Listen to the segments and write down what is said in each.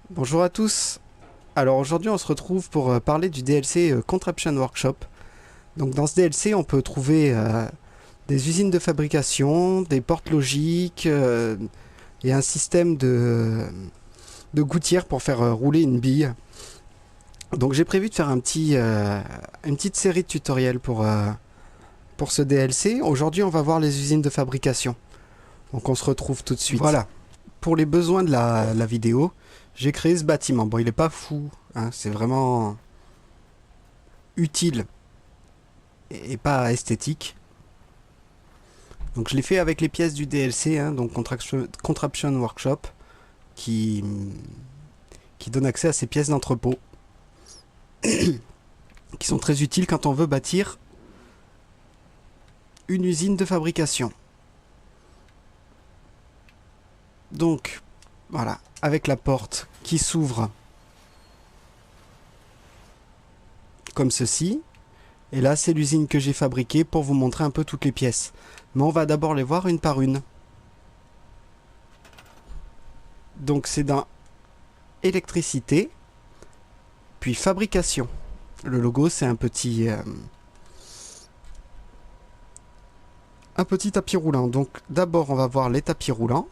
Bonjour à tous. Alors aujourd'hui on se retrouve pour parler du DLC Contraption Workshop. Donc dans ce DLC on peut trouver des usines de fabrication, des portes logiques et un système de gouttières pour faire rouler une bille. Donc j'ai prévu de faire une petite série de tutoriels pour ce DLC. Aujourd'hui on va voir les usines de fabrication. Donc on se retrouve tout de suite. Voilà. Pour les besoins de la vidéo, j'ai créé ce bâtiment. Bon, il n'est pas fou, hein, c'est vraiment utile et pas esthétique. Donc je l'ai fait avec les pièces du DLC, hein, donc Contraption Workshop, qui, qui donne accès à ces pièces d'entrepôt, qui sont très utiles quand on veut bâtir une usine de fabrication. Donc voilà, avec la porte qui s'ouvre comme ceci. Et là, c'est l'usine que j'ai fabriquée pour vous montrer un peu toutes les pièces. Mais on va d'abord les voir une par une. Donc c'est dans électricité, puis fabrication. Le logo, c'est un petit tapis roulant. Donc d'abord, on va voir les tapis roulants.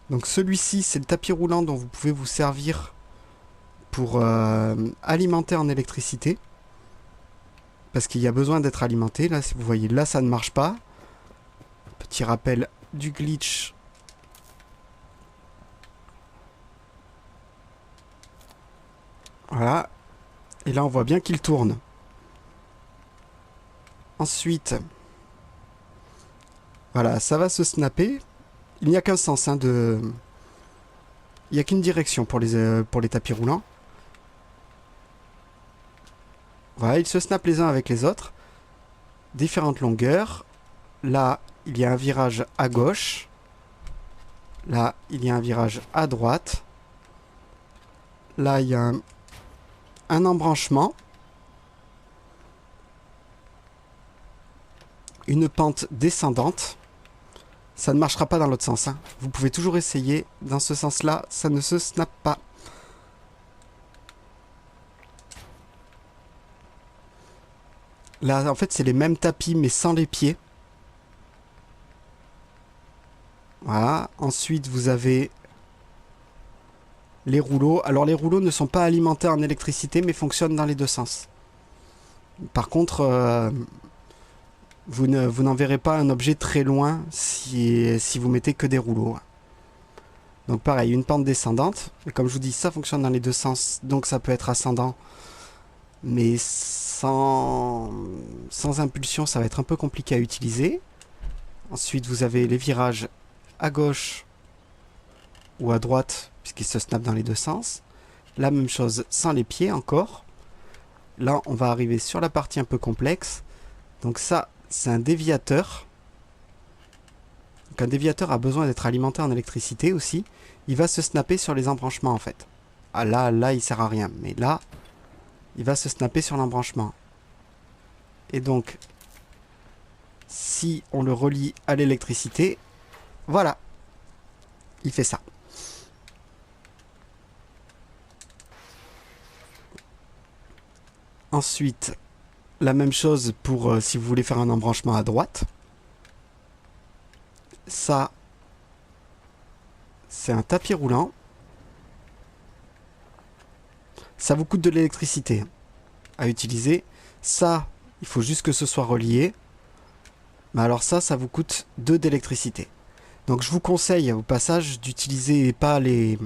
Donc celui-ci, c'est le tapis roulant dont vous pouvez vous servir pour alimenter en électricité. Parce qu'il y a besoin d'être alimenté. Là, si vous voyez, là, ça ne marche pas. Petit rappel du glitch. Voilà. Et là, on voit bien qu'il tourne. Ensuite, voilà, ça va se snapper. Il n'y a qu'un sens, hein, il n'y a qu'une direction pour les tapis roulants. Voilà, ils se snappent les uns avec les autres. Différentes longueurs. Là, il y a un virage à gauche. Là, il y a un virage à droite. Là, il y a un embranchement. Une pente descendante. Ça ne marchera pas dans l'autre sens, hein. Vous pouvez toujours essayer. Dans ce sens-là, ça ne se snappe pas. Là, en fait, c'est les mêmes tapis, mais sans les pieds. Voilà. Ensuite, vous avez les rouleaux. Alors, les rouleaux ne sont pas alimentés en électricité, mais fonctionnent dans les deux sens. Par contre, vous n'en verrez pas un objet très loin si vous mettez que des rouleaux. Donc pareil, une pente descendante. Et comme je vous dis, ça fonctionne dans les deux sens, donc ça peut être ascendant. Mais sans impulsion, ça va être un peu compliqué à utiliser. Ensuite, vous avez les virages à gauche ou à droite, puisqu'ils se snappent dans les deux sens. La même chose sans les pieds encore. Là, on va arriver sur la partie un peu complexe. Donc ça, c'est un déviateur. Donc un déviateur a besoin d'être alimenté en électricité aussi. Il va se snapper sur les embranchements en fait. Ah là, il sert à rien. Mais là, il va se snapper sur l'embranchement. Et donc, si on le relie à l'électricité, voilà, il fait ça. Ensuite, la même chose pour si vous voulez faire un embranchement à droite. Ça, c'est un tapis roulant. Ça vous coûte de l'électricité à utiliser. Ça, il faut juste que ce soit relié. Mais alors ça vous coûte 2 d'électricité. Donc je vous conseille au passage d'utiliser pas les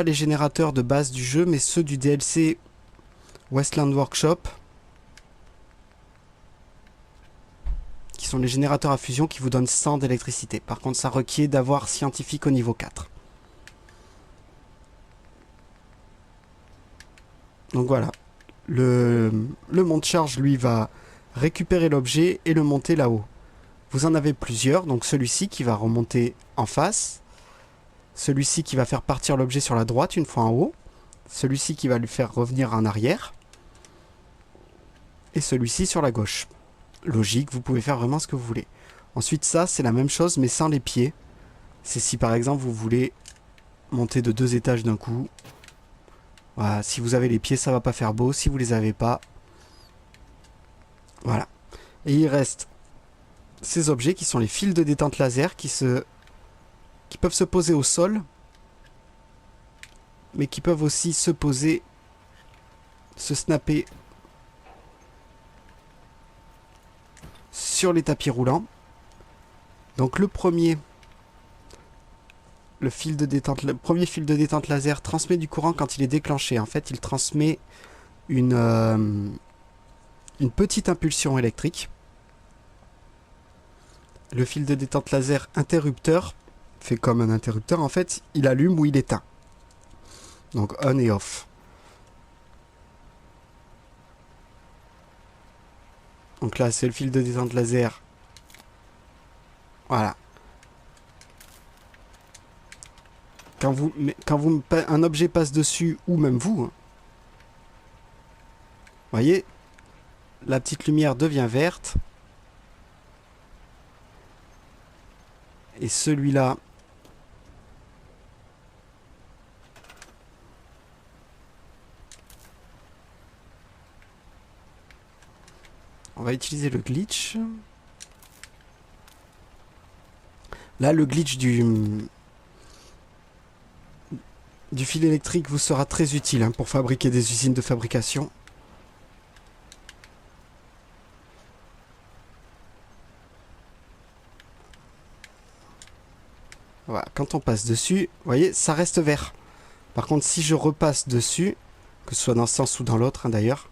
générateurs de base du jeu, mais ceux du DLC Westland Workshop, qui sont les générateurs à fusion qui vous donnent 100 d'électricité. Par contre, ça requiert d'avoir scientifique au niveau 4. Donc voilà. Le monte-charge, lui, va récupérer l'objet et le monter là-haut. Vous en avez plusieurs, donc celui-ci qui va remonter en face, celui-ci qui va faire partir l'objet sur la droite une fois en haut, celui-ci qui va le faire revenir en arrière, et celui-ci sur la gauche. Logique, vous pouvez faire vraiment ce que vous voulez. Ensuite, ça, c'est la même chose, mais sans les pieds. C'est si par exemple vous voulez monter de 2 étages d'un coup. Voilà, si vous avez les pieds, ça va pas faire beau. Si vous les avez pas, voilà. Et il reste ces objets qui sont les fils de détente laser qui peuvent se poser au sol, mais qui peuvent aussi se poser, se snapper sur les tapis roulants. Donc le premier fil de détente laser transmet du courant quand il est déclenché. En fait, il transmet une petite impulsion électrique. Le fil de détente laser interrupteur fait comme un interrupteur. En fait, il allume ou il éteint. Donc on et off. Donc là, c'est le fil de détente laser. Voilà. Quand un objet passe dessus, ou même vous, hein, voyez, la petite lumière devient verte. Et celui-là, on va utiliser le glitch. Là, le glitch du fil électrique vous sera très utile hein, pour fabriquer des usines de fabrication. Voilà, quand on passe dessus, vous voyez, ça reste vert. Par contre, si je repasse dessus, que ce soit dans ce sens ou dans l'autre hein, d'ailleurs,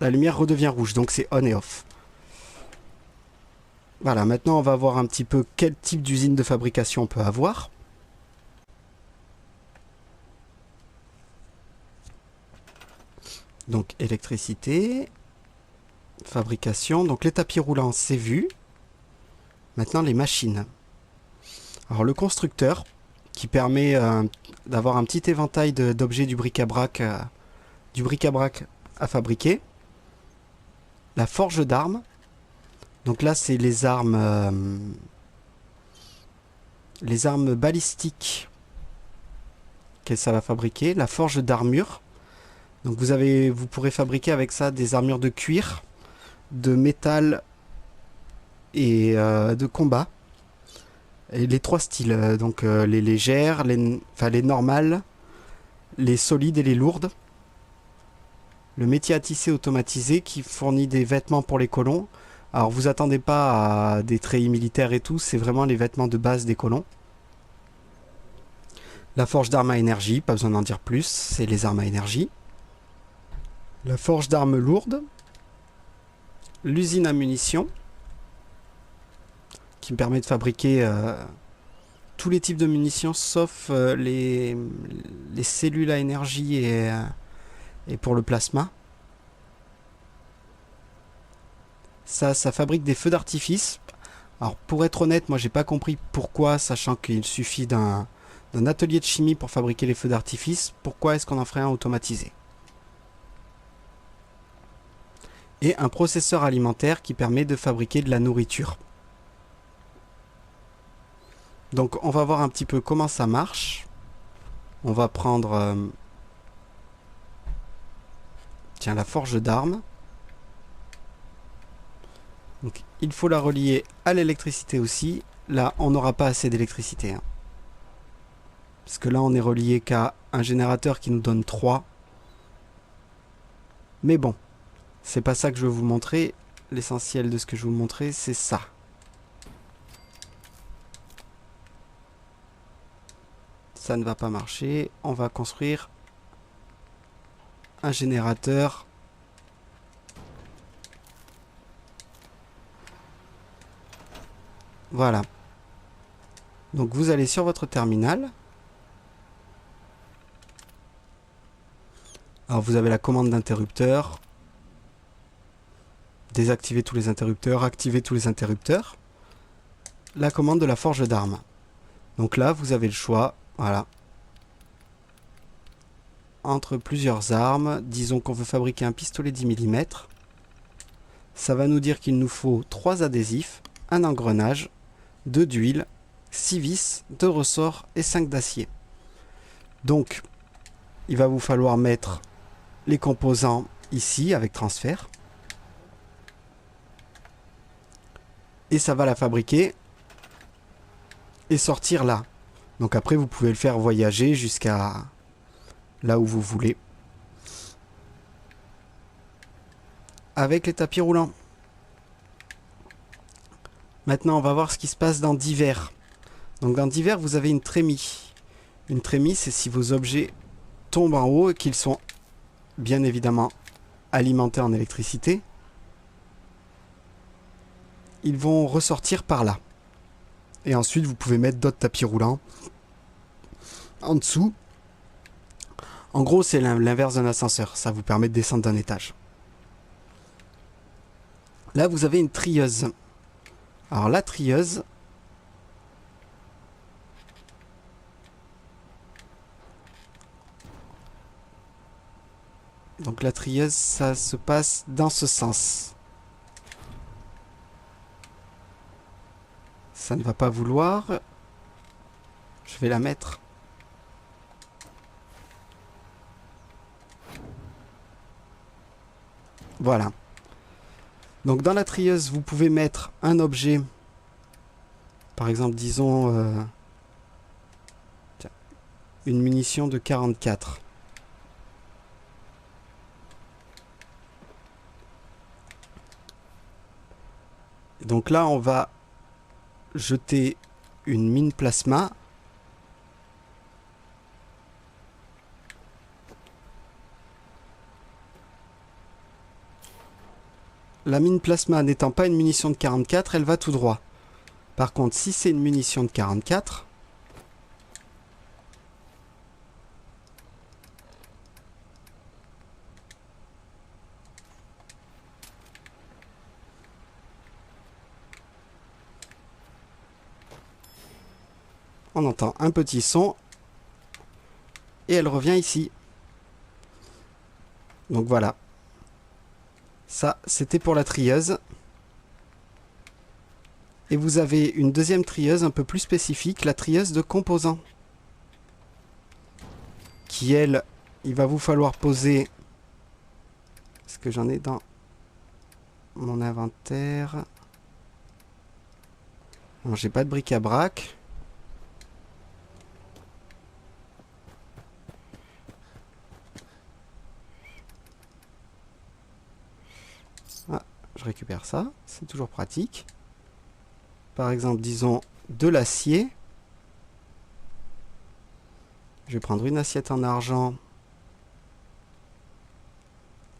la lumière redevient rouge, donc c'est on et off. Voilà, maintenant on va voir un petit peu quel type d'usine de fabrication on peut avoir. Donc électricité, fabrication, donc les tapis roulants c'est vu. Maintenant les machines. Alors le constructeur qui permet d'avoir un petit éventail d'objets du bric-à-brac à fabriquer. La forge d'armes. Donc là c'est les armes balistiques que ça va fabriquer. La forge d'armure. Donc vous pourrez fabriquer avec ça des armures de cuir, de métal et de combat. Et les 3 styles, donc les légères, les normales, les solides et les lourdes. Le métier à tisser automatisé qui fournit des vêtements pour les colons. Alors vous attendez pas à des treillis militaires et tout, c'est vraiment les vêtements de base des colons. La forge d'armes à énergie, pas besoin d'en dire plus, c'est les armes à énergie. La forge d'armes lourdes. L'usine à munitions qui me permet de fabriquer tous les types de munitions sauf les cellules à énergie et pour le plasma. Ça fabrique des feux d'artifice. Alors pour être honnête, moi j'ai pas compris pourquoi, sachant qu'il suffit d'un atelier de chimie pour fabriquer les feux d'artifice, pourquoi est-ce qu'on en ferait un automatisé? Et un processeur alimentaire qui permet de fabriquer de la nourriture. Donc on va voir un petit peu comment ça marche. On va prendre tiens, la forge d'armes. Donc il faut la relier à l'électricité aussi. Là on n'aura pas assez d'électricité. Hein. Parce que là on est relié qu'à un générateur qui nous donne 3. Mais bon, c'est pas ça que je veux vous montrer. L'essentiel de ce que je veux vous montrer, c'est ça. Ça ne va pas marcher. On va construire un générateur. Voilà. Donc vous allez sur votre terminal. Alors vous avez la commande d'interrupteur. Désactiver tous les interrupteurs, activer tous les interrupteurs. La commande de la forge d'armes. Donc là, vous avez le choix, voilà, entre plusieurs armes. Disons qu'on veut fabriquer un pistolet 10 mm. Ça va nous dire qu'il nous faut 3 adhésifs, un engrenage, 2 d'huile 6 vis, 2 ressorts et 5 d'acier. Donc, il va vous falloir mettre les composants ici avec transfert. Et ça va la fabriquer et sortir là. Donc après, vous pouvez le faire voyager jusqu'à là où vous voulez. Avec les tapis roulants. Maintenant, on va voir ce qui se passe dans divers. Donc dans divers, vous avez une trémie. Une trémie, c'est si vos objets tombent en haut et qu'ils sont bien évidemment alimentés en électricité. Ils vont ressortir par là. Et ensuite, vous pouvez mettre d'autres tapis roulants en dessous. En gros, c'est l'inverse d'un ascenseur. Ça vous permet de descendre d'un étage. Là, vous avez une trieuse. Alors la trieuse, donc la trieuse, ça se passe dans ce sens. Ça ne va pas vouloir. Je vais la mettre. Voilà. Donc dans la trieuse, vous pouvez mettre un objet. Par exemple, disons tiens, une munition de 44. Donc là, on va jeter une mine plasma. La mine plasma n'étant pas une munition de 44, elle va tout droit. Par contre, si c'est une munition de 44, on entend un petit son et elle revient ici. Donc voilà. Ça, c'était pour la trieuse. Et vous avez une deuxième trieuse un peu plus spécifique, la trieuse de composants. Qui, elle, il va vous falloir poser... Est-ce que j'en ai dans mon inventaire? Non, j'ai pas de bric-à-brac. Ah, je récupère ça, c'est toujours pratique. Par exemple, disons de l'acier. Je vais prendre une assiette en argent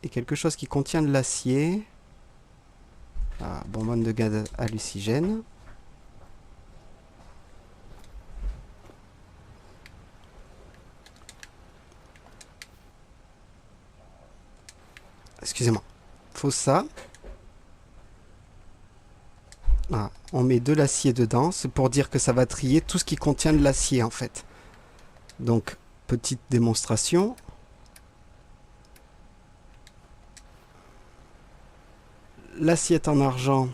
et quelque chose qui contient de l'acier. Ah, bonbonne de gaz hallucinogène. Excusez-moi. Faut ça. Ah, on met de l'acier dedans. C'est pour dire que ça va trier tout ce qui contient de l'acier en fait. Donc, petite démonstration. L'assiette en argent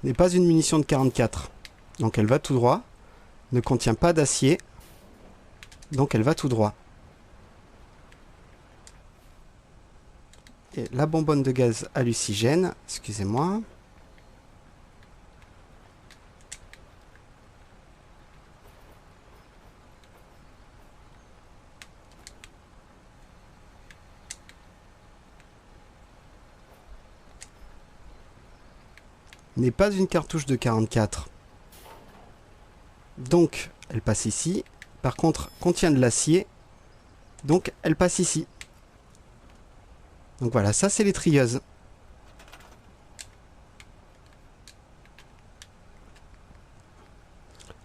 n'est pas une munition de 44. Donc elle va tout droit. Ne contient pas d'acier. Donc elle va tout droit. Et la bonbonne de gaz hallucinogène, excusez-moi. N'est pas une cartouche de 44. Donc, elle passe ici. Par contre, contient de l'acier. Donc, elle passe ici. Donc voilà, ça c'est les trieuses.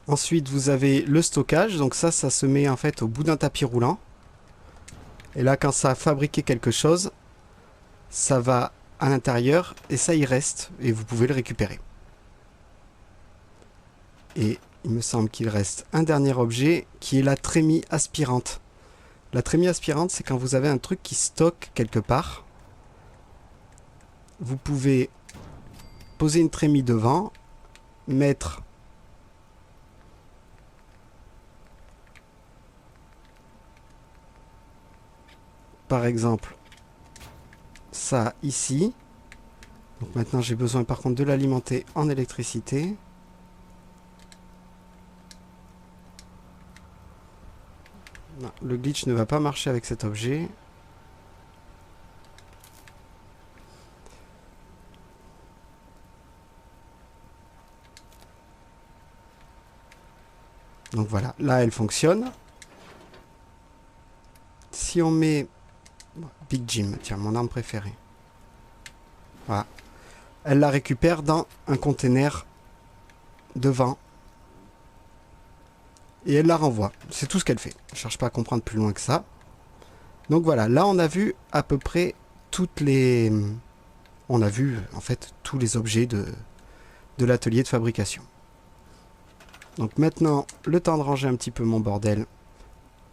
Ensuite, vous avez le stockage. Donc ça se met en fait au bout d'un tapis roulant. Et là, quand ça a fabriqué quelque chose, ça va à l'intérieur et ça y reste. Et vous pouvez le récupérer. Et il me semble qu'il reste un dernier objet qui est la trémie aspirante. La trémie aspirante, c'est quand vous avez un truc qui stocke quelque part. Vous pouvez poser une trémie devant mettre par exemple ça ici. Donc maintenant j'ai besoin par contre de l'alimenter en électricité. Non, le glitch ne va pas marcher avec cet objet. Donc voilà, là elle fonctionne. Si on met Big Jim, tiens, mon arme préférée. Voilà. Elle la récupère dans un container devant. Et elle la renvoie. C'est tout ce qu'elle fait. Je ne cherche pas à comprendre plus loin que ça. Donc voilà, là on a vu à peu près toutes les... On a vu en fait tous les objets de l'atelier de fabrication. Donc maintenant, le temps de ranger un petit peu mon bordel.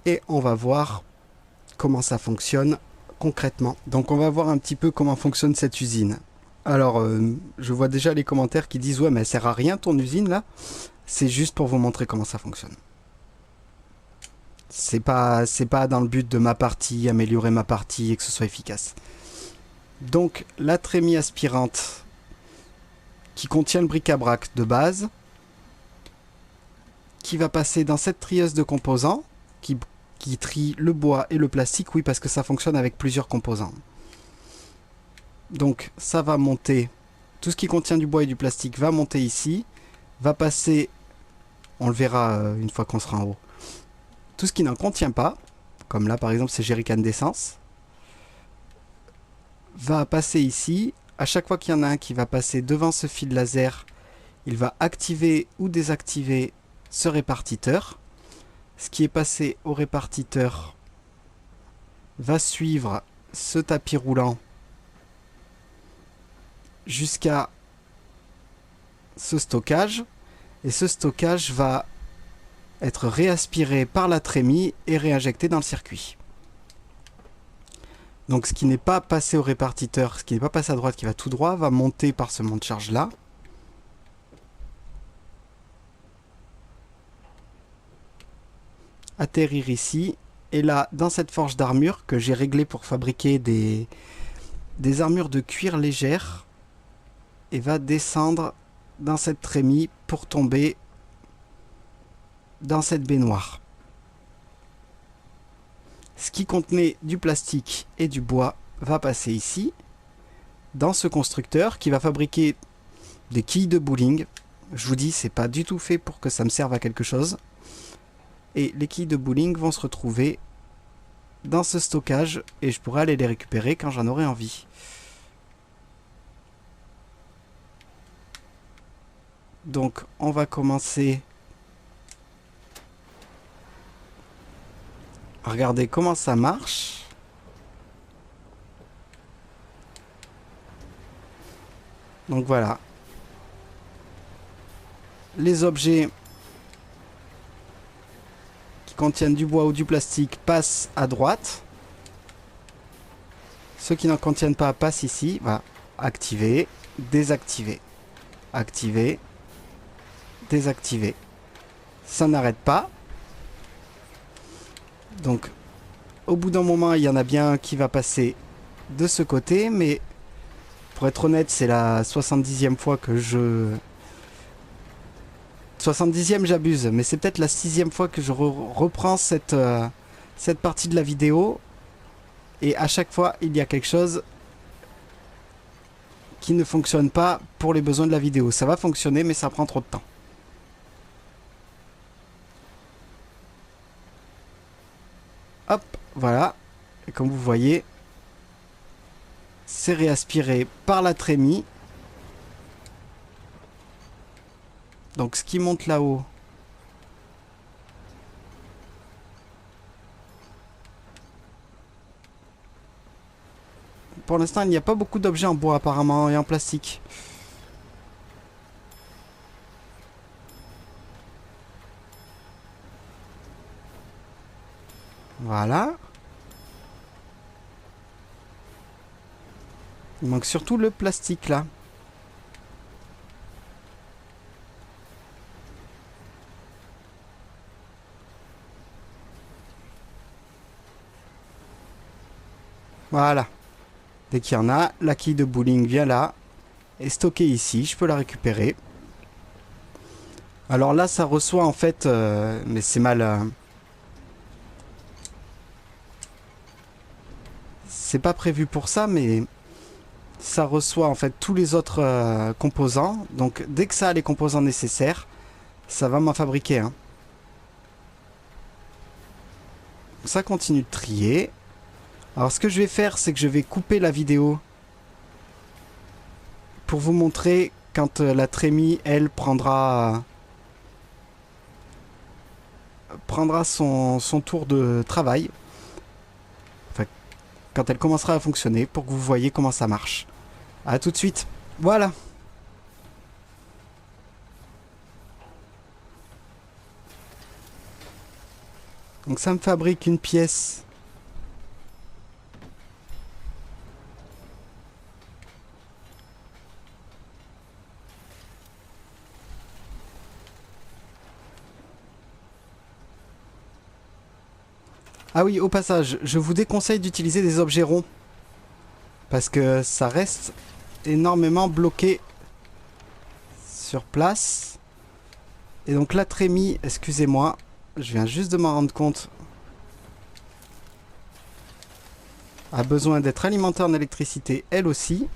Et on va voir comment ça fonctionne concrètement. Donc on va voir un petit peu comment fonctionne cette usine. Alors, je vois déjà les commentaires qui disent « Ouais, mais elle sert à rien ton usine là ?» C'est juste pour vous montrer comment ça fonctionne. C'est pas dans le but de ma partie, améliorer ma partie et que ce soit efficace. Donc, la trémie aspirante qui contient le bric-à-brac de base, qui va passer dans cette trieuse de composants, qui trie le bois et le plastique, oui, parce que ça fonctionne avec plusieurs composants. Donc, ça va monter, tout ce qui contient du bois et du plastique va monter ici, va passer, on le verra une fois qu'on sera en haut, tout ce qui n'en contient pas, comme là par exemple ces jerrycans d'essence, va passer ici. À chaque fois qu'il y en a un qui va passer devant ce fil laser, il va activer ou désactiver ce répartiteur. Ce qui est passé au répartiteur va suivre ce tapis roulant jusqu'à ce stockage. Et ce stockage va être réaspiré par la trémie et réinjecté dans le circuit. Donc ce qui n'est pas passé au répartiteur, ce qui n'est pas passé à droite, qui va tout droit, va monter par ce monte-charge là. Atterrir ici. Et là, dans cette forge d'armure que j'ai réglée pour fabriquer des armures de cuir légères, et va descendre dans cette trémie pour tomber dans cette baignoire. Ce qui contenait du plastique et du bois va passer ici, dans ce constructeur qui va fabriquer des quilles de bowling. Je vous dis, c'est pas du tout fait pour que ça me serve à quelque chose. Et les quilles de bowling vont se retrouver dans ce stockage et je pourrai aller les récupérer quand j'en aurai envie. Donc on va commencer à regarder comment ça marche. Donc voilà. Les objets qui contiennent du bois ou du plastique passent à droite. Ceux qui n'en contiennent pas passent ici. Voilà. Activer, désactiver. Activer, désactiver. Ça n'arrête pas. Donc, au bout d'un moment, il y en a bien un qui va passer de ce côté, mais pour être honnête, c'est la 70e fois que je... 70e, j'abuse, mais c'est peut-être la 6e fois que je reprends cette partie de la vidéo. Et à chaque fois, il y a quelque chose qui ne fonctionne pas pour les besoins de la vidéo. Ça va fonctionner, mais ça prend trop de temps. Hop, voilà. Et comme vous voyez, c'est réaspiré par la trémie. Donc ce qui monte là-haut, pour l'instant il n'y a pas beaucoup d'objets en bois apparemment et en plastique. Voilà. Il manque surtout le plastique là. Voilà. Dès qu'il y en a, la quille de bowling vient là. Est stockée ici. Je peux la récupérer. Alors là, ça reçoit en fait... mais c'est mal... c'est pas prévu pour ça, mais... ça reçoit en fait tous les autres composants. Donc dès que ça a les composants nécessaires, ça va m'en fabriquer un. Ça continue de trier. Alors ce que je vais faire, c'est que je vais couper la vidéo pour vous montrer quand la trémie, elle, prendra son tour de travail. Enfin, quand elle commencera à fonctionner, pour que vous voyez comment ça marche. A tout de suite. Voilà. Donc ça me fabrique une pièce. Ah oui, au passage, je vous déconseille d'utiliser des objets ronds. Parce que ça reste énormément bloqué sur place. Et donc la trémie, excusez-moi, je viens juste de m'en rendre compte, a besoin d'être alimentée en électricité elle aussi.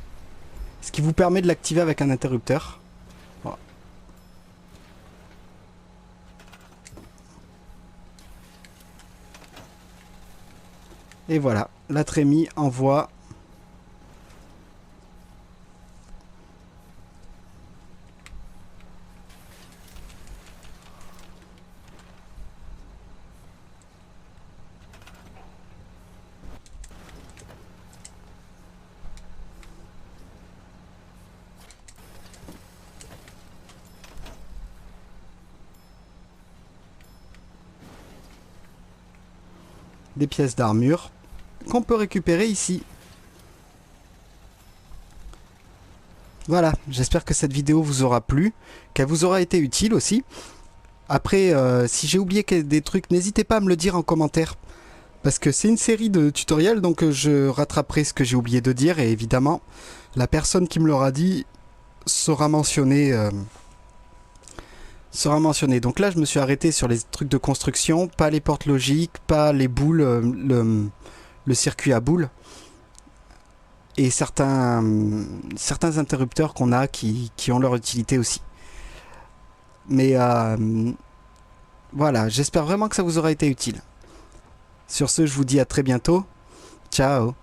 Ce qui vous permet de l'activer avec un interrupteur. Voilà. Et voilà, la trémie envoie des pièces d'armure qu'on peut récupérer ici. Voilà, j'espère que cette vidéo vous aura plu, qu'elle vous aura été utile aussi. Après, si j'ai oublié des trucs, n'hésitez pas à me le dire en commentaire. Parce que c'est une série de tutoriels, donc je rattraperai ce que j'ai oublié de dire. Et évidemment, la personne qui me l'aura dit sera mentionnée. Donc là, je me suis arrêté sur les trucs de construction, pas les portes logiques, pas les boules, le circuit à boules. Et certains interrupteurs qu'on a qui ont leur utilité aussi. Mais voilà, j'espère vraiment que ça vous aura été utile. Sur ce, je vous dis à très bientôt. Ciao.